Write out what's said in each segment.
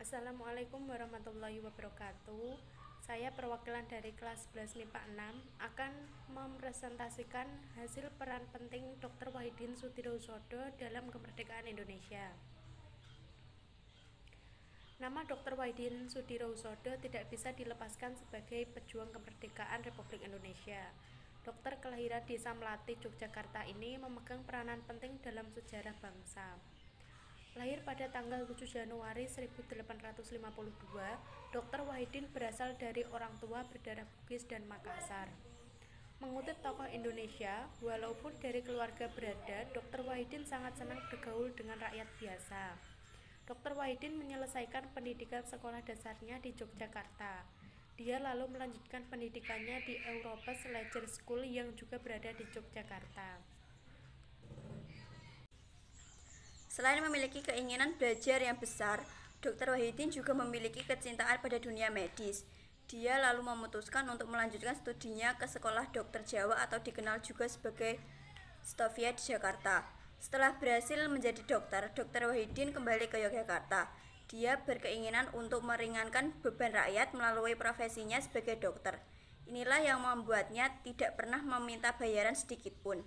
Assalamualaikum warahmatullahi wabarakatuh. Saya perwakilan dari kelas 11 MIPA 6 akan mempresentasikan hasil peran penting Dr. Wahidin Soedirosoedo dalam kemerdekaan Indonesia. Nama Dr. Wahidin Soedirosoedo tidak bisa dilepaskan sebagai pejuang kemerdekaan Republik Indonesia. Dokter kelahiran Desa Melati, Yogyakarta ini memegang peranan penting dalam sejarah bangsa. Lahir pada tanggal 7 Januari 1852, Dr. Wahidin berasal dari orang tua berdarah Bugis dan Makassar. Mengutip tokoh Indonesia, walaupun dari keluarga berada, Dr. Wahidin sangat senang bergaul dengan rakyat biasa. Dr. Wahidin menyelesaikan pendidikan sekolah dasarnya di Yogyakarta. Dia lalu melanjutkan pendidikannya di Europes Leger School yang juga berada di Yogyakarta. Selain memiliki keinginan belajar yang besar, Dr. Wahidin juga memiliki kecintaan pada dunia medis. Dia lalu memutuskan untuk melanjutkan studinya ke Sekolah Dokter Jawa atau dikenal juga sebagai Stovia di Jakarta. Setelah berhasil menjadi dokter, Dr. Wahidin kembali ke Yogyakarta. Dia berkeinginan untuk meringankan beban rakyat melalui profesinya sebagai dokter. Inilah yang membuatnya tidak pernah meminta bayaran sedikit pun.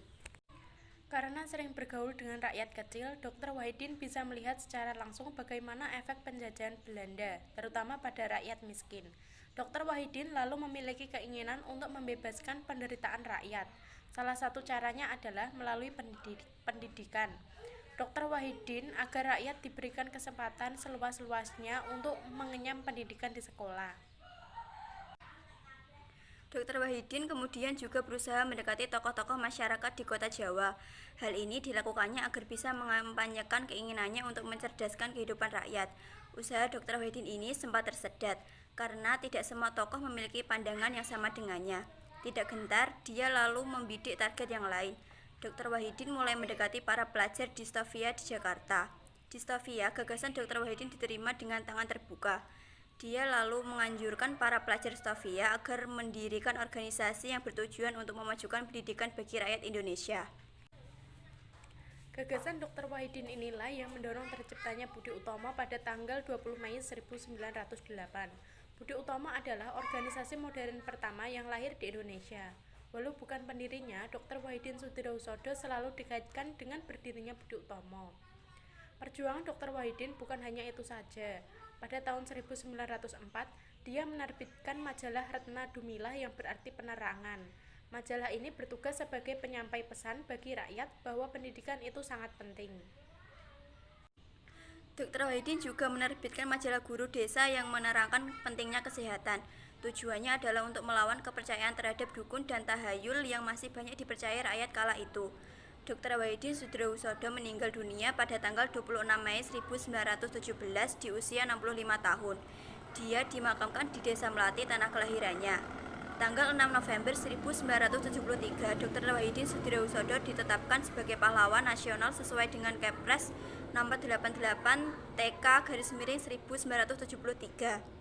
Karena sering bergaul dengan rakyat kecil, Dr. Wahidin bisa melihat secara langsung bagaimana efek penjajahan Belanda, terutama pada rakyat miskin. Dr. Wahidin lalu memiliki keinginan untuk membebaskan penderitaan rakyat. Salah satu caranya adalah melalui pendidikan. Dr. Wahidin agar rakyat diberikan kesempatan seluas-luasnya untuk mengenyam pendidikan di sekolah. Dr. Wahidin kemudian juga berusaha mendekati tokoh-tokoh masyarakat di kota Jawa. Hal ini dilakukannya agar bisa mengampanyekan keinginannya untuk mencerdaskan kehidupan rakyat. Usaha Dr. Wahidin ini sempat tersedat, karena tidak semua tokoh memiliki pandangan yang sama dengannya. Tidak gentar, dia lalu membidik target yang lain. Dr. Wahidin mulai mendekati para pelajar di Stovia di Jakarta. Di Stovia, gagasan Dr. Wahidin diterima dengan tangan terbuka. Dia lalu menganjurkan para pelajar Stovia agar mendirikan organisasi yang bertujuan untuk memajukan pendidikan bagi rakyat Indonesia. Gagasan Dr. Wahidin inilah yang mendorong terciptanya Budi Utomo pada tanggal 20 Mei 1908. Budi Utomo adalah organisasi modern pertama yang lahir di Indonesia. Walau bukan pendirinya, Dr. Wahidin Soedirosoedo selalu dikaitkan dengan berdirinya Budi Utomo. Perjuangan Dr. Wahidin bukan hanya itu saja. Pada tahun 1904, dia menerbitkan majalah Retna Dumilah yang berarti penerangan. Majalah ini bertugas sebagai penyampai pesan bagi rakyat bahwa pendidikan itu sangat penting. Dr. Wahidin juga menerbitkan majalah Guru Desa yang menerangkan pentingnya kesehatan. Tujuannya adalah untuk melawan kepercayaan terhadap dukun dan tahayul yang masih banyak dipercaya rakyat kala itu. Dr. Wahidin Soedirosoedo meninggal dunia pada tanggal 26 Mei 1917 di usia 65 tahun. Dia dimakamkan di Desa Melati, tanah kelahirannya. Tanggal 6 November 1973, Dr. Wahidin Soedirosoedo ditetapkan sebagai pahlawan nasional sesuai dengan Kepres nomor 88 TK/1973.